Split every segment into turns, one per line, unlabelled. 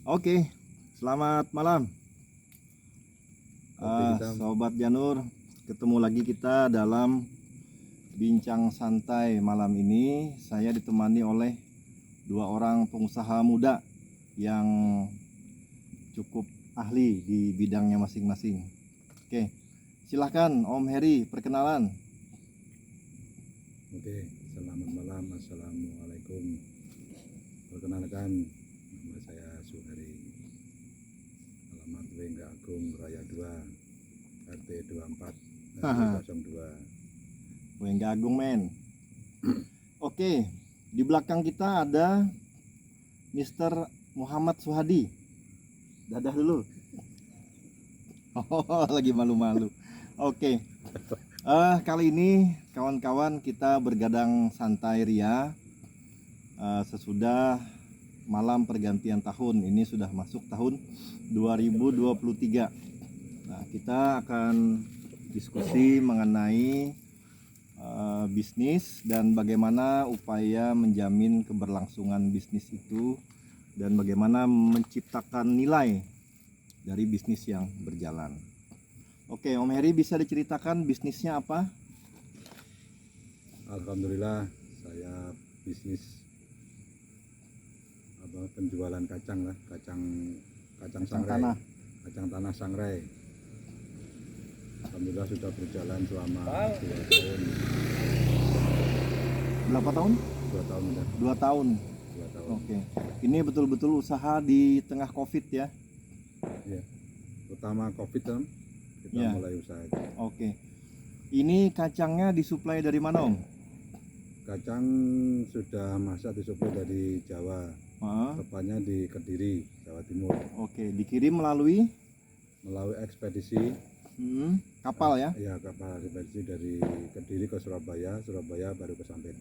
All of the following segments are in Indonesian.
Oke, selamat malam,
Oke, kita
Sobat Janur. Ketemu lagi kita dalam bincang santai malam ini. Saya ditemani oleh dua orang pengusaha muda yang cukup ahli di bidangnya masing-masing. Oke, silahkan Om Heri perkenalan.
oke. Selamat malam, assalamualaikum. Perkenalkan, nama saya Suhari. Alamat Wengga Agung Raya 2, RT 24, RW 02.
Wengga Agung men. Oke, di belakang kita ada Mr. Muhammad Suhadi. Dadah dulu. Oh, lagi malu-malu. Oke. Kali ini kawan-kawan kita bergadang santai ria sesudah malam pergantian tahun. Ini sudah masuk tahun 2023. Nah, kita akan diskusi mengenai bisnis dan bagaimana upaya menjamin keberlangsungan bisnis itu dan bagaimana menciptakan nilai dari bisnis yang berjalan. Oke, Om Heri bisa diceritakan bisnisnya apa?
Alhamdulillah, saya bisnis penjualan kacang lah, kacang sangrai,
tanah.
kacang tanah sangrai. Alhamdulillah sudah berjalan selama 2 tahun.
Berapa tahun?
2 tahun udah.
2 tahun.
2 tahun.
Oke. Ini betul-betul usaha di tengah Covid ya?
Ya, utama COVID kan kita
Ya.
mulai usaha itu.
Oke. Ini kacangnya disuplai dari mana, Om?
Kacang sudah masa disuplai dari Jawa, tepatnya di Kediri, Jawa Timur.
Oke, dikirim melalui
Melalui ekspedisi
kapal ya?
ya, kapal ekspedisi dari Kediri ke Surabaya, Surabaya baru ke Sampit.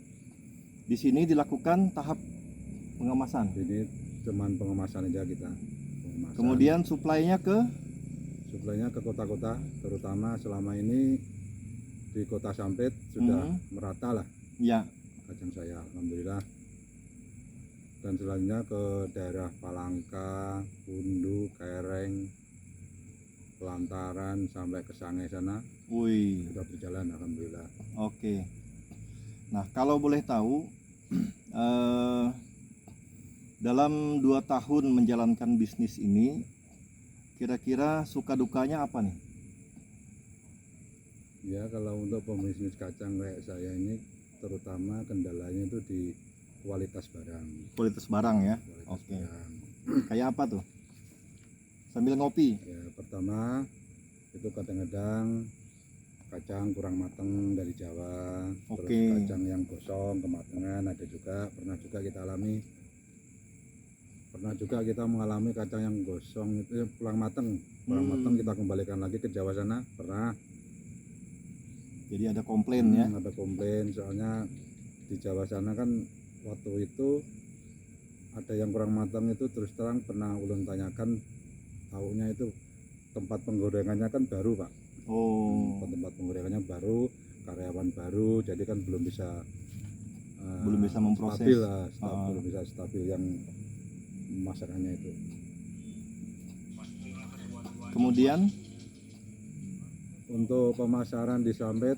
Di sini dilakukan tahap pengemasan.
Ini cuman pengemasan aja kita. Pengemasan.
Kemudian suplainya ke
Suplainya ke kota-kota, terutama selama ini di kota Sampit sudah merata lah
ya.
kacang saya, alhamdulillah. Dan selanjutnya ke daerah Palangka, Undu, Kereng, Pelantaran sampai ke Sangai sana
Wih.
sudah berjalan, alhamdulillah.
Oke. Nah, kalau boleh tahu dalam 2 tahun menjalankan bisnis ini kira-kira suka dukanya apa nih?
Ya, kalau untuk pembisnis kacang kayak saya ini terutama kendalanya itu di kualitas barang.
Kualitas barang ya.
Kualitas
Oke.
barang.
Kayak apa tuh? Sambil ngopi.
Ya, pertama itu kadang-kadang kacang kurang matang dari Jawa,
Oke.
terus kacang yang gosong kematangan ada juga, pernah juga kita mengalami kacang yang gosong itu kurang matang kita kembalikan lagi ke Jawa sana, pernah.
Jadi ada komplain ya?
Ada komplain, soalnya di Jawa sana kan waktu itu ada yang kurang matang itu, terus terang pernah ulun tanyakan, taunya itu tempat penggorengannya kan baru Pak. Tempat penggorengannya baru, karyawan baru, jadi kan belum bisa
memproses
stabil lah, belum bisa stabil yang masakannya itu.
Kemudian
Untuk pemasaran di Sampit,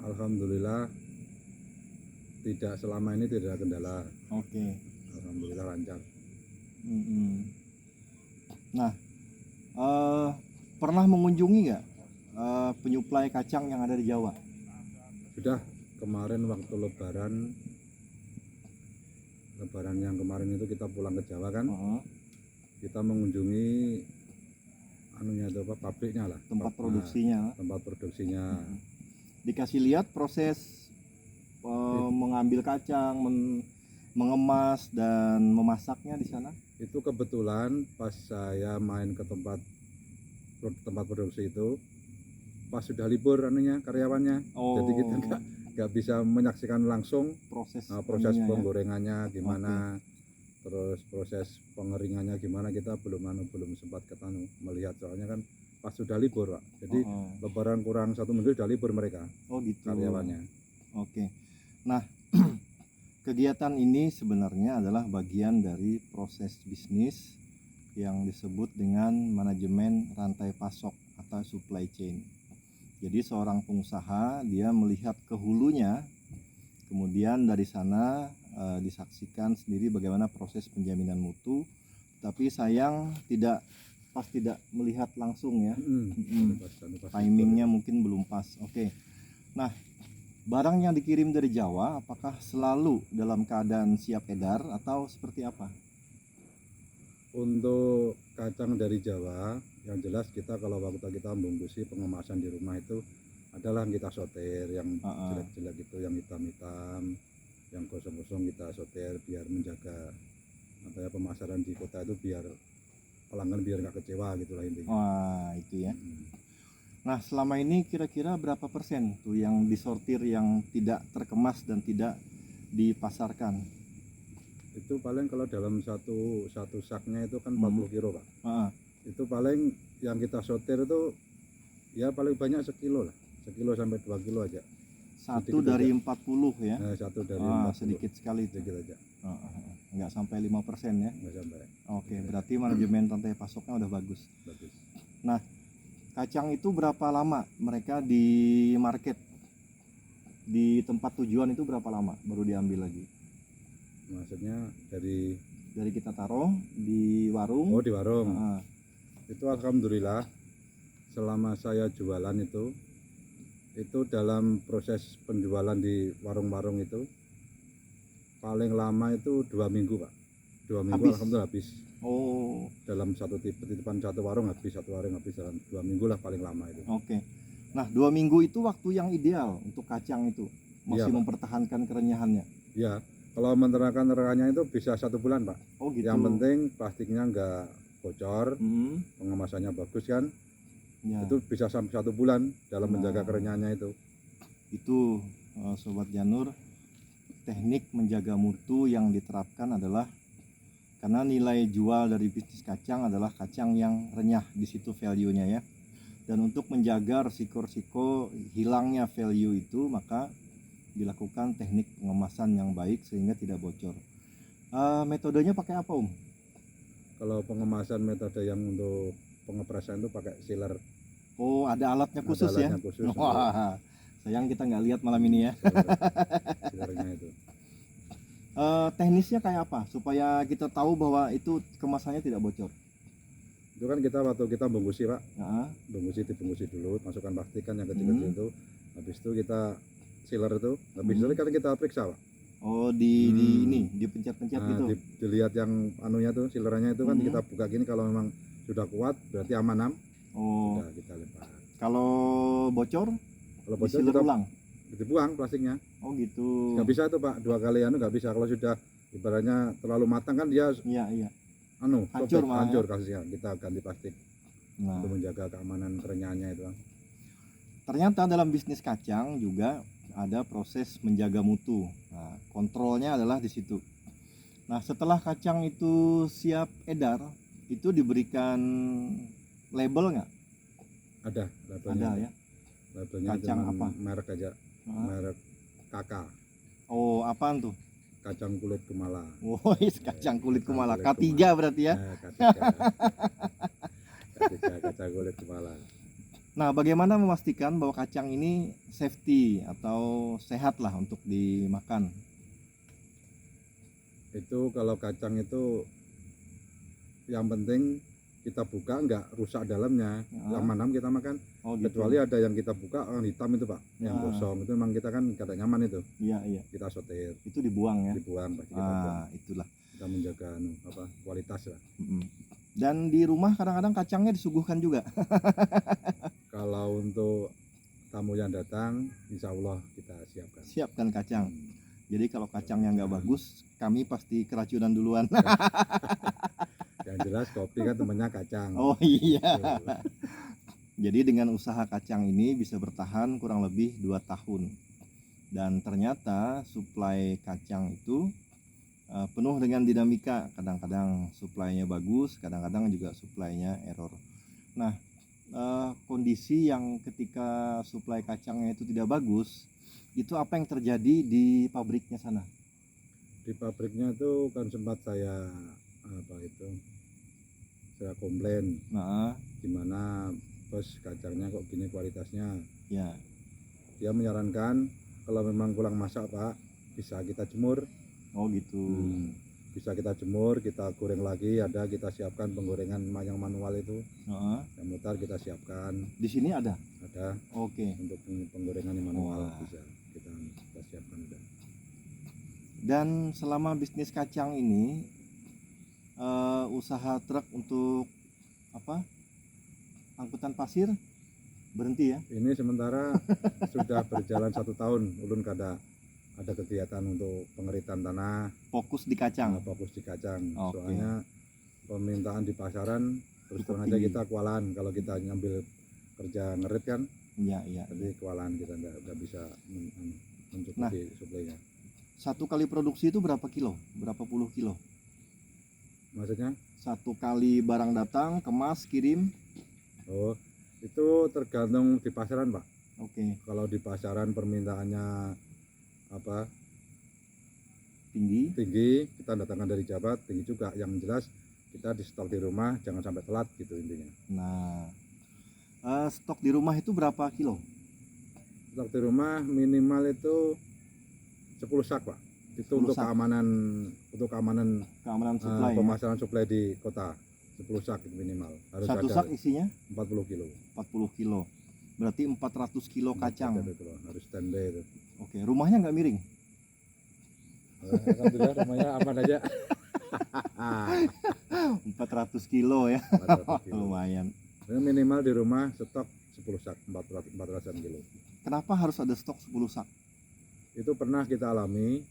alhamdulillah tidak selama ini tidak ada kendala.
oke.
Alhamdulillah lancar.
Nah, pernah mengunjungi nggak penyuplai kacang yang ada di Jawa?
Sudah, kemarin waktu lebaran yang kemarin itu kita pulang ke Jawa kan, kita mengunjungi pabriknya lah,
tempat produksinya. Dikasih lihat proses mengambil kacang, mengemas dan memasaknya di sana.
Itu kebetulan pas saya main ke tempat produksi itu pas sudah libur karyawannya, jadi kita nggak bisa menyaksikan langsung proses penggorengannya gimana, terus proses pengeringannya gimana, kita belum sempat melihat, soalnya kan pas sudah libur Pak, jadi lebaran kurang 1 minggu sudah libur mereka,
gitu
karyawannya.
Oke. Nah, kegiatan ini sebenarnya adalah bagian dari proses bisnis yang disebut dengan manajemen rantai pasok atau supply chain. Jadi seorang pengusaha dia melihat ke hulunya, kemudian dari sana disaksikan sendiri bagaimana proses penjaminan mutu. Tapi sayang pas tidak melihat langsung ya. Timingnya mungkin belum pas. Oke. Nah, barang yang dikirim dari Jawa apakah selalu dalam keadaan siap edar atau seperti apa?
Untuk kacang dari Jawa, yang jelas kita kalau waktu kita membungkusi pengemasan di rumah itu adalah kita sortir yang jelek-jelek itu, yang hitam-hitam, yang kosong-kosong kita sortir biar menjaga pemasaran di kota itu, biar pelanggan biar nggak kecewa gitulah intinya.
Wah, itu ya. Nah, selama ini kira-kira berapa persen tuh yang disortir yang tidak terkemas dan tidak dipasarkan?
Itu paling kalau dalam satu saknya itu kan 40 kilo Pak. Itu paling yang kita sortir itu ya paling banyak sekilo lah, 1 sampai 2 kilo aja.
Satu dari 40 ya?
Nah, satu dari 40.
Sedikit sekali itu.
Sedikit aja.
Nggak sampai 5% ya?
Nggak sampai.
Oke, berarti manajemen rantai pasoknya udah bagus. Nah, kacang itu berapa lama mereka di market, di tempat tujuan itu berapa lama baru diambil lagi?
Maksudnya dari
kita taruh di warung.
Oh, di warung. Itu alhamdulillah selama saya jualan itu dalam proses penjualan di warung-warung itu paling lama itu 2 minggu Pak. 2 minggu habis. Alhamdulillah habis.
Oh,
dalam titipan satu warung habis dalam 2 minggu lah paling lama itu.
Oke. Nah, 2 minggu itu waktu yang ideal untuk kacang itu, masih
Iya,
mempertahankan kerenyahannya.
Ya, kalau mempertahankan kerenyahannya itu bisa 1 bulan Pak.
Oh gitu.
Yang penting plastiknya nggak bocor, pengemasannya bagus kan. Ya. Itu bisa sampai 1 bulan dalam menjaga kerenyahannya itu.
Itu Sobat Janur, teknik menjaga mutu yang diterapkan adalah karena nilai jual dari bisnis kacang adalah kacang yang renyah, di situ value-nya ya. Dan untuk menjaga risiko-risiko hilangnya value itu, maka dilakukan teknik pengemasan yang baik sehingga tidak bocor. Metodenya pakai apa Om?
Kalau pengemasan metode yang untuk pengepresan itu pakai sealer.
Oh, ada alatnya khusus ya?
Khusus.
Wah, sayang kita nggak lihat malam ini ya.
Sealernya itu.
Teknisnya kayak apa supaya kita tahu bahwa itu kemasannya tidak bocor?
Itu kan kita waktu kita bungkusi Pak, dibungkusi dulu, masukkan plastik kan yang kecil-kecil itu. Habis itu kita sealer itu, habis itu kan kita periksa Pak.
Oh, dipencet-pencet gitu.
Dilihat yang anunya tuh, sealernya itu kan kita buka gini, kalau memang sudah kuat berarti aman.
Oh.
Udah kita lepas.
Kalau bocor?
Kalau bocor
kita ulang.
Dibuang plastiknya.
Oh gitu.
Nggak bisa itu Pak, 2 kali nggak bisa. Kalau sudah ibaratnya terlalu matang kan dia hancur kasihnya. Kita ganti plastik untuk menjaga keamanan kerenyahannya itu.
Ternyata dalam bisnis kacang juga ada proses menjaga mutu. Nah, kontrolnya adalah di situ. Nah, setelah kacang itu siap edar, itu diberikan label nggak?
Ada labelnya.
Ada ya.
Labelnya
kacang apa?
Merek aja. Merek kakak.
Oh, apaan tuh?
Kacang kulit Kumala.
Oh, kacang kulit Kumala. K3 berarti ya?
K3. Kacang kulit Kumala.
Nah, bagaimana memastikan bahwa kacang ini safety atau sehat lah untuk dimakan?
Itu kalau kacang itu yang penting kita buka nggak rusak dalamnya, aman kita makan. Oh, gitu. Kecuali ada yang kita buka hitam itu Pak, yang kosong itu memang kita kan kada nyaman itu. Iya. Kita sortir.
Itu dibuang ya?
Dibuang pasti kita buang.
Itulah.
Kita menjaga kualitas lah.
Dan di rumah kadang-kadang kacangnya disuguhkan juga.
Kalau untuk tamu yang datang, insya Allah kita siapkan.
Siapkan kacang. Jadi kalau kacangnya nggak bagus, kami pasti keracunan duluan.
Yang jelas kopi kan temannya kacang.
Oh iya. Jadi dengan usaha kacang ini bisa bertahan kurang lebih 2 tahun. Dan ternyata suplai kacang itu penuh dengan dinamika. Kadang-kadang suplainya bagus, kadang-kadang juga suplainya error. Nah, kondisi yang ketika suplai kacangnya itu tidak bagus, itu apa yang terjadi di pabriknya sana?
Di pabriknya itu kan sempat saya saya komplain
Nah,
gimana bos kacangnya kok gini kualitasnya.
ya.
Dia menyarankan kalau memang kurang masak Pak, bisa kita jemur.
Oh gitu.
Bisa kita jemur, kita goreng lagi, ada kita siapkan penggorengan yang manual itu,
Heeh.
yang mutar kita siapkan,
Di sini ada.
ada
Oke.
untuk penggorengan yang manual.
Wah.
Bisa kita siapkan udah.
Dan selama bisnis kacang ini usaha truk untuk apa? Angkutan pasir berhenti ya?
Ini sementara sudah berjalan 1 tahun, ulun ada kegiatan untuk pengeritan tanah,
Fokus di kacang.
fokus di kacang.
Oke.
Soalnya permintaan di pasaran terus
Cukup
terang aja
tinggi.
kita kewalahan kalau kita nyambil kerja ngerit kan,
Iya, iya.
jadi kewalahan kita nggak bisa mencukupi
Nah.
suplainya.
Satu kali produksi itu berapa kilo? Berapa puluh kilo?
Maksudnya?
Satu kali barang datang, kemas, kirim.
Oh, itu tergantung di pasaran Pak.
Oke.
Kalau di pasaran permintaannya
Tinggi.
tinggi, kita datangkan dari Jawa tinggi juga. Yang jelas kita di stok di rumah jangan sampai telat gitu intinya.
Nah, stok di rumah itu berapa kilo?
Stok di rumah minimal itu 10 sak Pak. Itu
10
untuk
sak.
keamanan
Keamanan suplai ya?
pemasaran suplai di kota. 10 sak itu minimal. Harus
Satu
ada
sak isinya
40 kilo.
40 kilo. Berarti 400 kilo kacang.
40 kilo. Harus standby itu.
Oke, rumahnya nggak miring?
Alhamdulillah rumahnya aman aja.
400 kilo ya.
400 kilo.
Lumayan.
Minimal di rumah stok 10 sak, 400 kilo.
Kenapa harus ada stok 10 sak?
Itu pernah kita alami.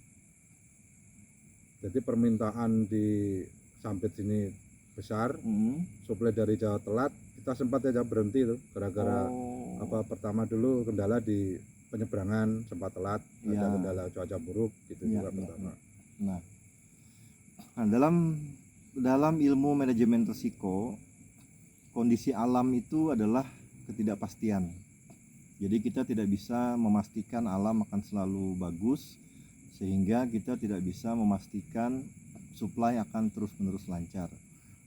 Jadi permintaan di Sampit sini besar, suplai dari Jawa telat, kita sempat aja berhenti tuh gara-gara pertama dulu kendala di penyeberangan sempat telat, ada kendala cuaca buruk gitu juga pertama.
Nah, dalam ilmu manajemen risiko, kondisi alam itu adalah ketidakpastian. Jadi kita tidak bisa memastikan alam akan selalu bagus, sehingga kita tidak bisa memastikan supply akan terus-menerus lancar.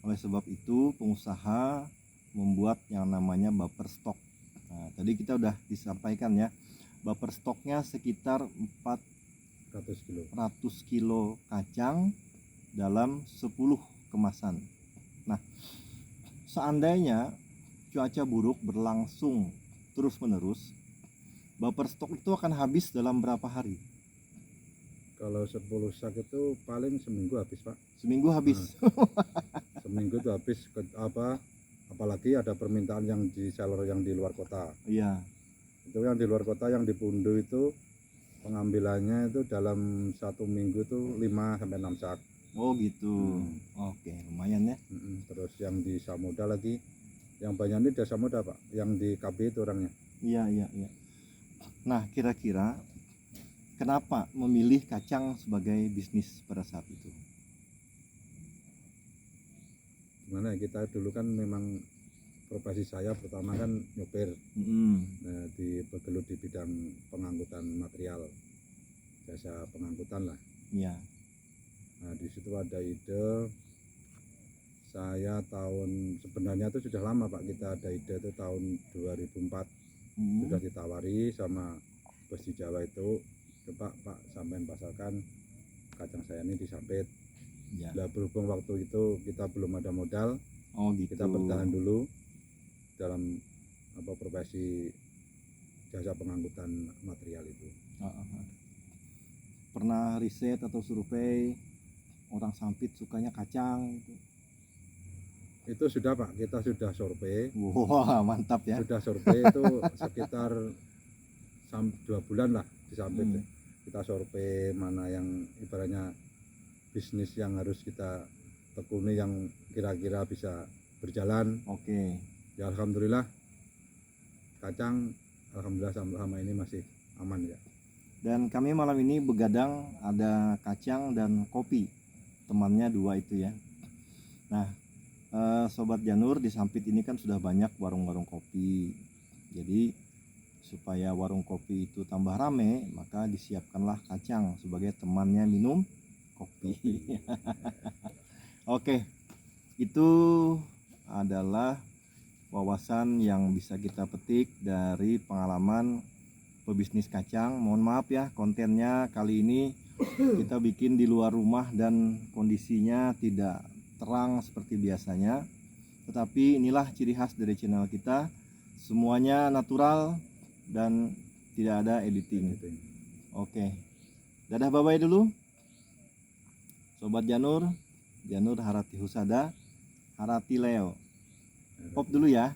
Oleh sebab itu, pengusaha membuat yang namanya buffer stock. Nah, tadi kita udah disampaikan ya, buffer stoknya sekitar 400 kilo kacang dalam 10 kemasan. Nah, seandainya cuaca buruk berlangsung terus-menerus, buffer stok itu akan habis dalam berapa hari?
Kalau 10 sak itu paling seminggu habis Pak.
Seminggu habis.
Seminggu itu habis apalagi ada permintaan yang di seller yang di luar kota.
Iya.
Itu yang di luar kota yang di Pundu itu pengambilannya itu dalam 1 minggu itu 5 sampai 6 sak.
Oh gitu. Oke, lumayan ya.
Terus yang di Samudra lagi, yang banyak ini di Samudra Pak, yang di KB itu orangnya.
Iya. Nah, kira-kira kenapa memilih kacang sebagai bisnis pada saat itu?
Gimana kita dulu kan memang profesi saya pertama kan nyopir. Nah, bergelut di bidang pengangkutan material, jasa pengangkutan lah.
Iya.
Nah, di situ ada ide. Saya sebenarnya itu sudah lama Pak, kita ada ide itu tahun 2004. Sudah ditawari sama bos di Jawa itu, coba Pak sampean pasarkan kacang saya ini di Sampit.
Ya.
Nah, berhubung waktu itu kita belum ada modal,
Gitu.
kita bertahan dulu dalam profesi jasa pengangkutan material itu.
Pernah riset atau survei orang Sampit sukanya kacang gitu?
Itu sudah Pak, kita sudah survei.
Wah, mantap ya.
Sudah survei itu sekitar 2 bulan lah di Sampit. Kita survei mana yang ibaratnya bisnis yang harus kita tekuni yang kira-kira bisa berjalan.
Oke.
Ya alhamdulillah kacang alhamdulillah sama ini masih aman ya.
Dan kami malam ini begadang ada kacang dan kopi, temannya 2 itu ya. Nah, Sobat Janur, di Sampit ini kan sudah banyak warung-warung kopi. Jadi supaya warung kopi itu tambah rame, maka disiapkanlah kacang sebagai temannya minum kopi. Oke, itu adalah wawasan yang bisa kita petik dari pengalaman pebisnis kacang. Mohon maaf ya, kontennya kali ini kita bikin di luar rumah dan kondisinya tidak terang seperti biasanya. Tetapi inilah ciri khas dari channel kita, semuanya natural dan tidak ada editing. Oke, dadah bye-bye dulu Sobat Janur, Janur Harati Husada, Harati Leo. Pop dulu ya.